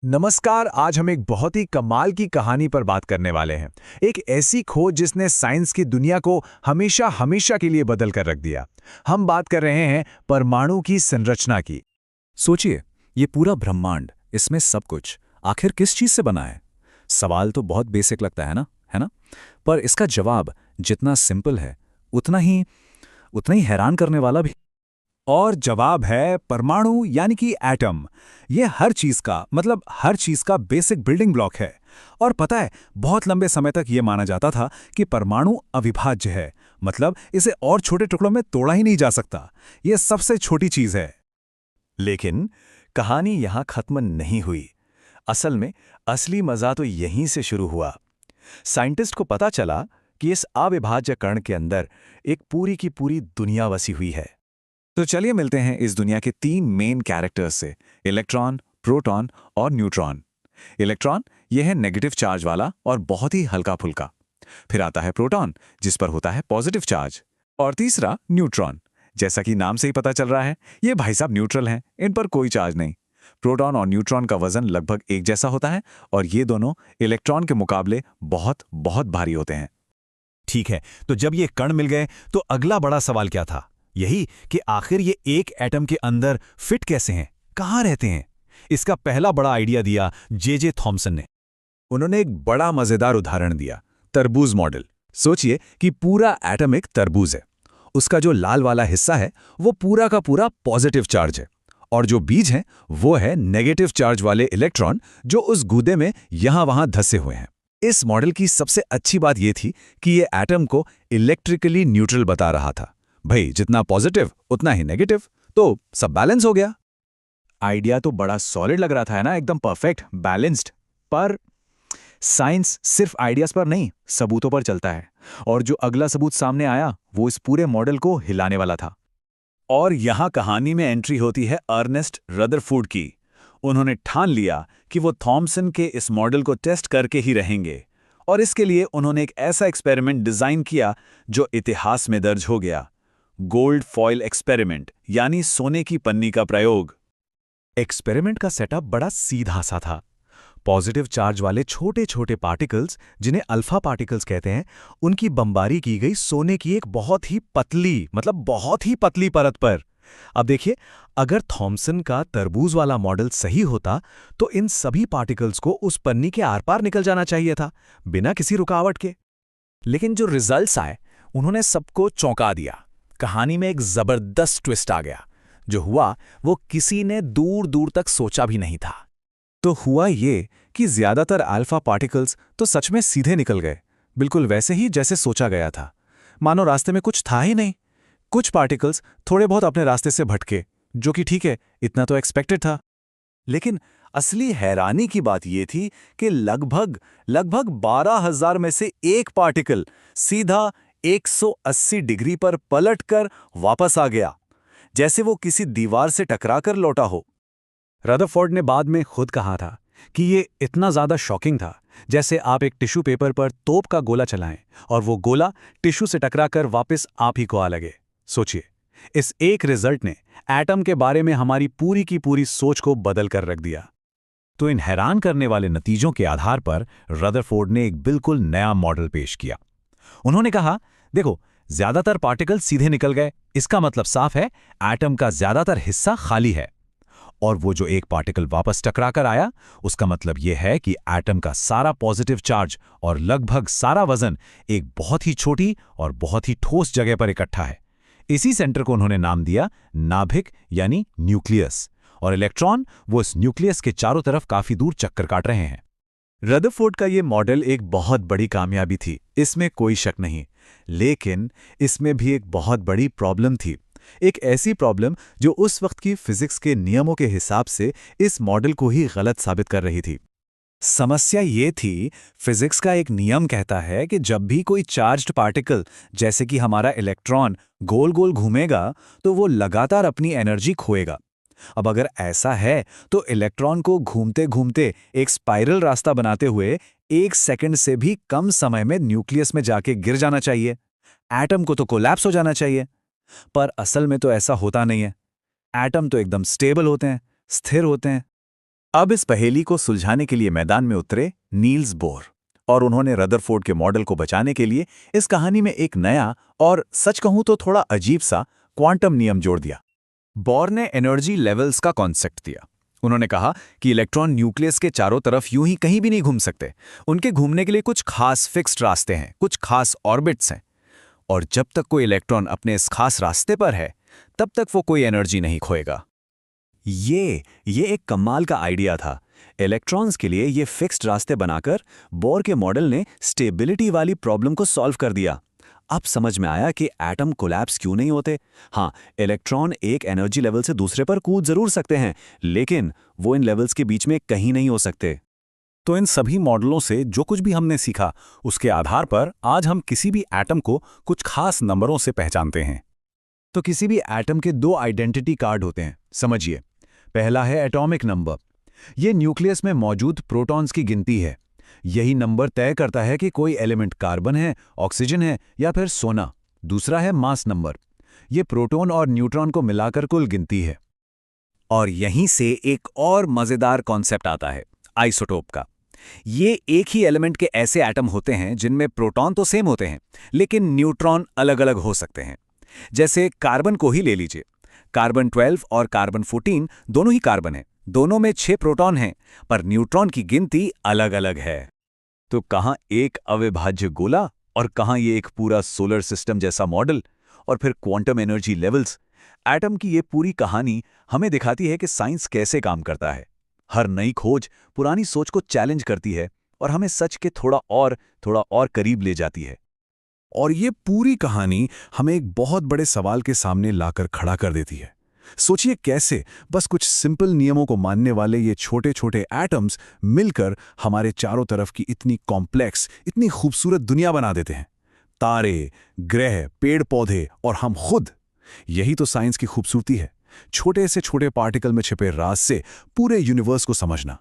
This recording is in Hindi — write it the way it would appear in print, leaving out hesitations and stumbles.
नमस्कार। आज हम एक बहुत ही कमाल की कहानी पर बात करने वाले हैं। एक ऐसी खोज जिसने साइंस की दुनिया को हमेशा हमेशा के लिए बदल कर रख दिया। हम बात कर रहे हैं परमाणु की संरचना की। सोचिए, ये पूरा ब्रह्मांड, इसमें सब कुछ आखिर किस चीज से बना है? सवाल तो बहुत बेसिक लगता है ना? पर इसका जवाब जितना सिंपल है, उतना ही हैरान करने वाला भी। और जवाब है परमाणु यानी कि एटम। ये हर चीज का बेसिक बिल्डिंग ब्लॉक है। और पता है, बहुत लंबे समय तक ये माना जाता था कि परमाणु अविभाज्य है, मतलब इसे और छोटे टुकड़ों में तोड़ा ही नहीं जा सकता। ये सबसे छोटी चीज है। लेकिन कहानी यहां खत्म नहीं हुई। असल में असली मजा तो यहीं से शुरू हुआ। साइंटिस्ट को पता चला कि इस अविभाज्य कण के अंदर एक पूरी की पूरी दुनिया बसी हुई है। तो चलिए मिलते हैं इस दुनिया के 3 मेन कैरेक्टर्स से: इलेक्ट्रॉन, प्रोटॉन और न्यूट्रॉन। इलेक्ट्रॉन यह है नेगेटिव चार्ज वाला और बहुत ही हल्का फुल्का। फिर आता है प्रोटॉन, जिस पर होता है पॉजिटिव चार्ज। और तीसरा न्यूट्रॉन। जैसा कि नाम से ही पता चल रहा है, ये भाई साहब न्यूट्रल हैं, इन पर कोई चार्ज नहीं। प्रोटॉन और न्यूट्रॉन का वजन लगभग एक जैसा होता है और ये दोनों इलेक्ट्रॉन के मुकाबले बहुत बहुत भारी होते हैं। ठीक है, तो जब ये कण मिल गए तो अगला बड़ा सवाल क्या था? यही कि आखिर ये एक एटम के अंदर फिट कैसे हैं, कहाँ रहते हैं? इसका पहला बड़ा आइडिया दिया जे थॉमसन ने। उन्होंने एक बड़ा मजेदार उदाहरण दिया, तरबूज मॉडल। सोचिए कि पूरा एटम एक तरबूज है। उसका जो लाल वाला हिस्सा है वो पूरा का पूरा पॉजिटिव चार्ज है, और जो बीज हैं वो है नेगेटिव चार्ज वाले इलेक्ट्रॉन, जो उस गूदे में यहां वहां धसे हुए हैं। इस मॉडल की सबसे अच्छी बात यह थी कि ये एटम को इलेक्ट्रिकली न्यूट्रल बता रहा था। भाई, जितना पॉजिटिव उतना ही नेगेटिव, तो सब बैलेंस हो गया। आइडिया तो बड़ा सॉलिड लग रहा था, है ना? एकदम परफेक्ट, बैलेंस्ड। पर साइंस सिर्फ आइडियाज पर नहीं, सबूतों पर चलता है। और जो अगला सबूत सामने आया वो इस पूरे मॉडल को हिलाने वाला था। और यहां कहानी में एंट्री होती है अर्नेस्ट रदरफोर्ड की। उन्होंने ठान लिया कि वो थॉमसन के इस मॉडल को टेस्ट करके ही रहेंगे। और इसके लिए उन्होंने एक ऐसा एक्सपेरिमेंट डिजाइन किया जो इतिहास में दर्ज हो गया: गोल्ड फॉयल एक्सपेरिमेंट, यानी सोने की पन्नी का प्रयोग। एक्सपेरिमेंट का सेटअप बड़ा सीधा सा था। पॉजिटिव चार्ज वाले छोटे छोटे पार्टिकल्स, जिन्हें अल्फा पार्टिकल्स कहते हैं, उनकी बमबारी की गई सोने की एक बहुत ही पतली परत पर। अब देखिए, अगर थॉमसन का तरबूज वाला मॉडल सही होता तो इन सभी पार्टिकल्स को उस पन्नी के आर पार निकल जाना चाहिए था, बिना किसी रुकावट के। लेकिन जो रिजल्ट्स आए, उन्होंने सबको चौंका दिया। कहानी में एक जबरदस्त ट्विस्ट आ गया। जो हुआ वो किसी ने दूर दूर तक सोचा भी नहीं था। तो हुआ ये कि ज्यादातर अल्फा पार्टिकल्स तो सच में सीधे निकल गए, बिल्कुल वैसे ही जैसे सोचा गया था। मानो रास्ते में कुछ था ही नहीं। कुछ पार्टिकल्स थोड़े बहुत अपने रास्ते से भटके, जो कि ठीक है, इतना तो एक्सपेक्टेड था। लेकिन असली हैरानी की बात यह थी कि लगभग लगभग 12,000 में से एक पार्टिकल सीधा 180 डिग्री पर पलटकर वापस आ गया, जैसे वो किसी दीवार से टकराकर लौटा हो। रदरफोर्ड ने बाद में खुद कहा था कि ये इतना ज्यादा शॉकिंग था, जैसे आप एक टिश्यू पेपर पर तोप का गोला चलाएं और वो गोला टिश्यू से टकराकर वापस आप ही को आ लगे। सोचिए, इस एक रिजल्ट ने एटम के बारे में हमारी पूरी की पूरी सोच को बदल कर रख दिया। तो इन हैरान करने वाले नतीजों के आधार पर रदरफोर्ड ने एक बिल्कुल नया मॉडल पेश किया। उन्होंने कहा, देखो, ज्यादातर पार्टिकल सीधे निकल गए, इसका मतलब साफ है, एटम का ज्यादातर हिस्सा खाली है। और वो जो एक पार्टिकल वापस टकरा कर आया, उसका मतलब यह है कि एटम का सारा पॉजिटिव चार्ज और लगभग सारा वजन एक बहुत ही छोटी और बहुत ही ठोस जगह पर इकट्ठा है। इसी सेंटर को उन्होंने नाम दिया नाभिक, यानी न्यूक्लियस। और इलेक्ट्रॉन वो इस न्यूक्लियस के चारों तरफ काफी दूर चक्कर काट रहे हैं। रदरफोर्ड का ये मॉडल एक बहुत बड़ी कामयाबी थी, इसमें कोई शक नहीं। लेकिन इसमें भी एक बहुत बड़ी प्रॉब्लम थी। एक ऐसी प्रॉब्लम जो उस वक्त की फिजिक्स के नियमों के हिसाब से इस मॉडल को ही गलत साबित कर रही थी। समस्या ये थी, फिजिक्स का एक नियम कहता है कि जब भी कोई चार्ज्ड पार्टिकल, जैसे कि हमारा इलेक्ट्रॉन, गोल गोल घूमेगा तो वो लगातार अपनी एनर्जी खोएगा। अब अगर ऐसा है तो इलेक्ट्रॉन को घूमते घूमते एक स्पाइरल रास्ता बनाते हुए 1 सेकंड से भी कम समय में न्यूक्लियस में जाके गिर जाना चाहिए। एटम को तो कोलैप्स हो जाना चाहिए। पर असल में तो ऐसा होता नहीं है। एटम तो एकदम स्टेबल होते हैं, स्थिर होते हैं। अब इस पहेली को सुलझाने के लिए मैदान में उतरे नील्स बोर, और उन्होंने रदरफोर्ड के मॉडल को बचाने के लिए इस कहानी में एक नया और सच कहूं तो थोड़ा अजीब सा क्वांटम नियम जोड़ दिया। बोर ने एनर्जी लेवल्स का कॉन्सेप्ट दिया। उन्होंने कहा कि इलेक्ट्रॉन न्यूक्लियस के चारों तरफ यूं ही कहीं भी नहीं घूम सकते, उनके घूमने के लिए कुछ खास फिक्स्ड रास्ते हैं, कुछ खास ऑर्बिट्स हैं, और जब तक कोई इलेक्ट्रॉन अपने इस खास रास्ते पर है तब तक वो कोई एनर्जी नहीं खोएगा। ये एक कमाल का आइडिया था। इलेक्ट्रॉन्स के लिए ये फिक्स्ड रास्ते बनाकर बोर के मॉडल ने स्टेबिलिटी वाली प्रॉब्लम को सॉल्व कर दिया। अब समझ में आया कि एटम कोलैप्स क्यों नहीं होते। हाँ, इलेक्ट्रॉन एक एनर्जी लेवल से दूसरे पर कूद जरूर सकते हैं, लेकिन वो इन लेवल्स के बीच में कहीं नहीं हो सकते। तो इन सभी मॉडलों से जो कुछ भी हमने सीखा, उसके आधार पर आज हम किसी भी एटम को कुछ खास नंबरों से पहचानते हैं। तो किसी भी एटम के दो आइडेंटिटी कार्ड होते हैं, समझिए। पहला है एटॉमिक नंबर। ये न्यूक्लियस में मौजूद प्रोटॉन्स की गिनती है। यही नंबर तय करता है कि कोई एलिमेंट कार्बन है, ऑक्सीजन है या फिर सोना। दूसरा है मास नंबर। ये प्रोटॉन और न्यूट्रॉन को मिलाकर कुल गिनती है। और यहीं से एक और मजेदार कॉन्सेप्ट आता है, आइसोटोप का। ये एक ही एलिमेंट के ऐसे एटम होते हैं जिनमें प्रोटॉन तो सेम होते हैं, लेकिन न्यूट्रॉन अलग अलग हो सकते हैं। जैसे कार्बन को ही ले लीजिए। कार्बन 12 और कार्बन 14 दोनों ही कार्बन हैं, दोनों में 6 प्रोटॉन हैं, पर न्यूट्रॉन की गिनती अलग अलग है। तो कहाँ एक अविभाज्य गोला और कहाँ ये एक पूरा सोलर सिस्टम जैसा मॉडल, और फिर क्वांटम एनर्जी लेवल्स। एटम की ये पूरी कहानी हमें दिखाती है कि साइंस कैसे काम करता है। हर नई खोज पुरानी सोच को चैलेंज करती है और हमें सच के थोड़ा और करीब ले जाती है। और ये पूरी कहानी हमें एक बहुत बड़े सवाल के सामने लाकर खड़ा कर देती है। सोचिए कैसे बस कुछ सिंपल नियमों को मानने वाले ये छोटे छोटे एटम्स मिलकर हमारे चारों तरफ की इतनी कॉम्प्लेक्स, इतनी खूबसूरत दुनिया बना देते हैं। तारे, ग्रह, पेड़ पौधे और हम खुद। यही तो साइंस की खूबसूरती है, छोटे से छोटे पार्टिकल में छिपे राज से पूरे यूनिवर्स को समझना।